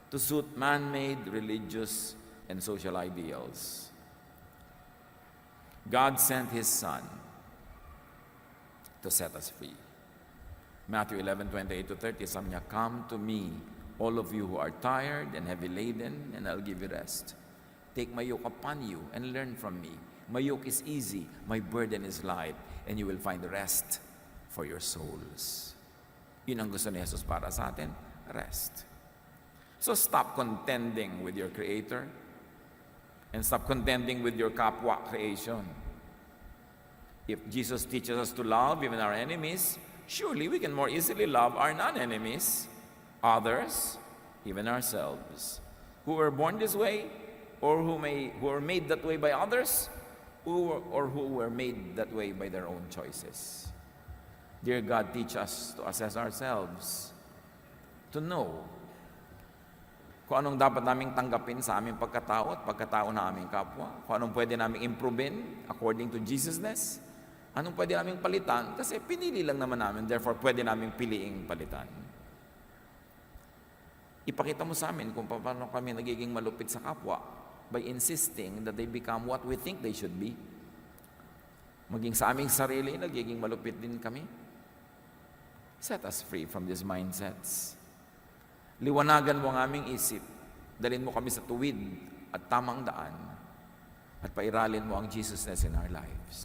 to suit man-made religious and social ideals? God sent His Son to set us free. Matthew 11:28-30, sabi niya, "Come to me, all of you who are tired and heavy laden, and I'll give you rest. Take my yoke upon you and learn from me. My yoke is easy, my burden is light, and you will find rest for your souls." Yun ang gusto ni Jesus para sa atin, rest. So stop contending with your Creator and stop contending with your kapwa creation. If Jesus teaches us to love even our enemies, surely we can more easily love our non-enemies, others, even ourselves, who were born this way, or who are made that way by others, or who were made that way by their own choices. Dear God, teach us to assess ourselves, to know kung anong dapat naming tanggapin sa aming pagkatao at pagkatao na aming kapwa, kung anong pwede naming improvein according to Jesusness, anong pwede naming palitan, kasi pinili lang naman namin, therefore pwede naming piliing palitan. Ipakita mo sa amin kung paano kami nagiging malupit sa kapwa by insisting that they become what we think they should be. Maging sa aming sarili, nagiging malupit din kami. Set us free from these mindsets. Liwanagan mo ang aming isip. Dalhin mo kami sa tuwid at tamang daan. At pairalin mo ang Jesusness in our lives.